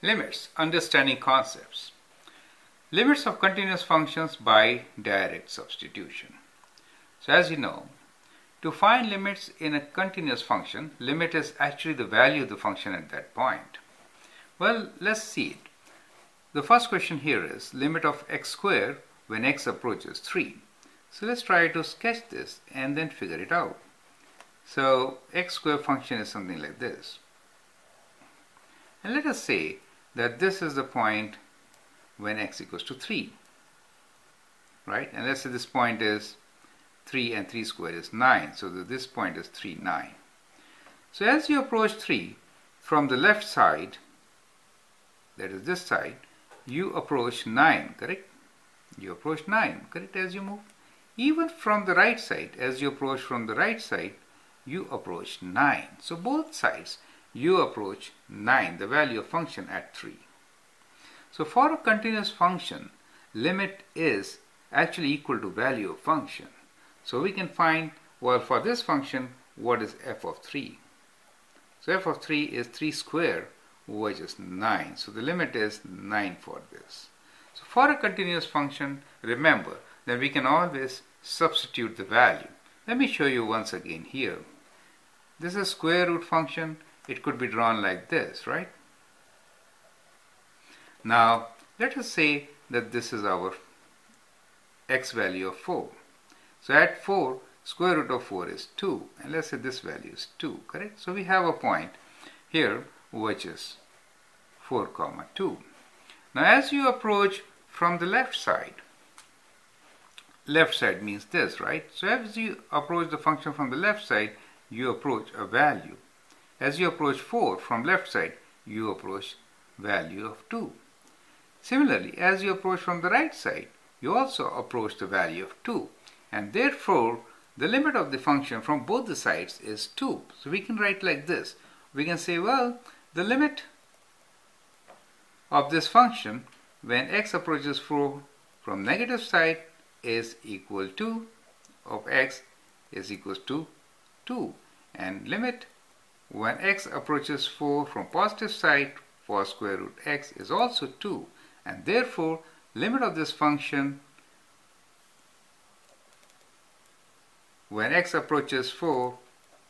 Limits, understanding concepts. Limits of continuous functions by direct substitution. So as you know, to find limits in a continuous function, limit is actually the value of the function at that point. Well, let's see it. The first question here is limit of x squared when x approaches 3. So let's try to sketch this and then figure it out. So x squared function is something like this. And let us say that this is the point when x equals to 3. Right? And let's say this point is 3 and 3 squared is 9. So this point is 3, 9. So as you approach 3 from the left side, that is this side, you approach 9, correct? You approach 9, correct, as you move. Even from the right side, as you approach from the right side, you approach 9. So both sides, you approach 9, the value of function at 3. So for a continuous function, limit is actually equal to value of function. So we can find, well, for this function, what is f of 3? So f of 3 is 3 squared, which is 9. So the limit is 9 for this. So for a continuous function, remember that we can always substitute the value. Let me show you once again here. This is a square root function. It could be drawn like this, right? Now, let us say that this is our x value of 4. So at 4, square root of 4 is 2. And let's say this value is 2, correct? So we have a point here which is 4, 2. Now as you approach from the left side means this, right? So as you approach the function from the left side, you approach a value. As you approach 4 from left side, you approach value of 2. Similarly, as you approach from the right side, you also approach the value of 2. And therefore, the limit of the function from both the sides is 2. So we can write like this. We can say, well, the limit of this function when x approaches 4 from negative side is equal to of x is equals to 2. And limit when x approaches 4 from positive side for square root x is also 2. And therefore, limit of this function when x approaches 4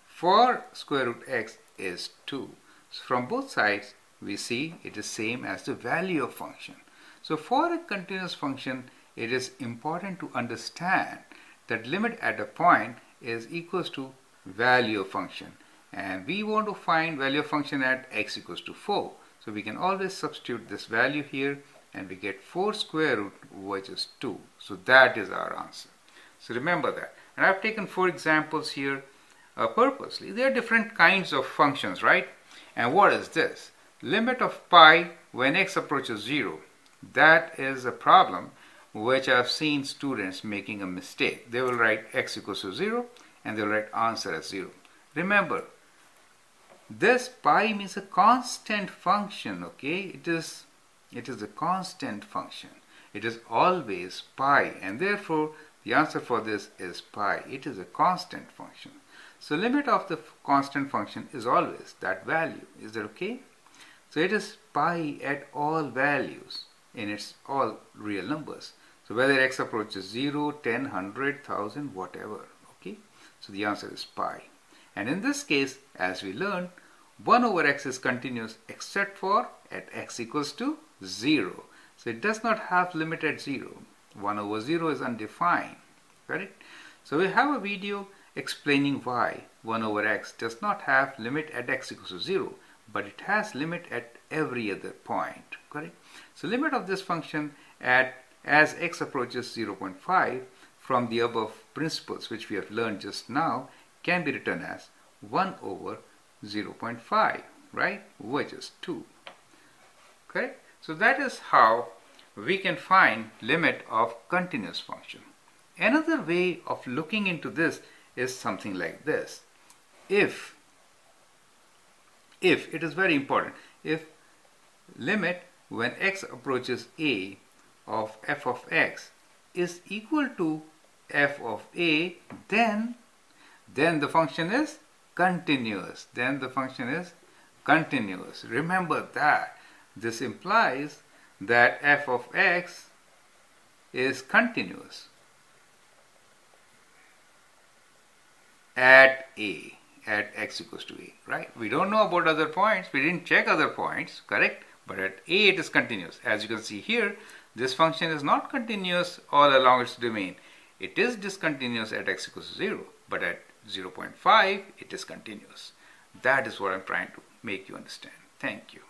for square root x is 2. So from both sides, we see it is same as the value of function. So for a continuous function, it is important to understand that limit at a point is equals to value of function. And we want to find value of function at x equals to 4. So we can always substitute this value here and we get 4 square root, which is 2. So that is our answer. So remember that. And I've taken 4 examples here purposely. There are different kinds of functions, right? And what is this? Limit of pi when x approaches 0. That is a problem which I've seen students making a mistake. They will write x equals to 0 and they'll write answer as 0. Remember, this pi means a constant function, okay? It is a constant function. It is always pi, and therefore the answer for this is pi. It is a constant function. So limit of the constant function is always that value. Is that okay? So it is pi at all values in its all real numbers. So whether x approaches 0, 10, 100, 1000, whatever, okay? So the answer is pi. And in this case, as we learned, 1 over x is continuous except for at x equals to 0. So it does not have limit at 0. 1 over 0 is undefined, correct? So we have a video explaining why 1 over x does not have limit at x equals to 0, but it has limit at every other point, correct? So limit of this function at as x approaches 0.5 from the above principles which we have learned just now can be written as 1 over 0.5, right, which is 2, correct? So that is how we can find limit of continuous function. Another way of looking into this is something like this. If it is very important, if limit when x approaches a of f of x is equal to f of a, then the function is continuous. Then the function is continuous. Remember that. This implies that f of x is continuous at a, at x equals to a, right? We don't know about other points. We didn't check other points, correct? But at a it is continuous. As you can see here, this function is not continuous all along its domain. It is discontinuous at x equals to 0, but at 0.5 it is continuous. That is what I'm trying to make you understand. Thank you.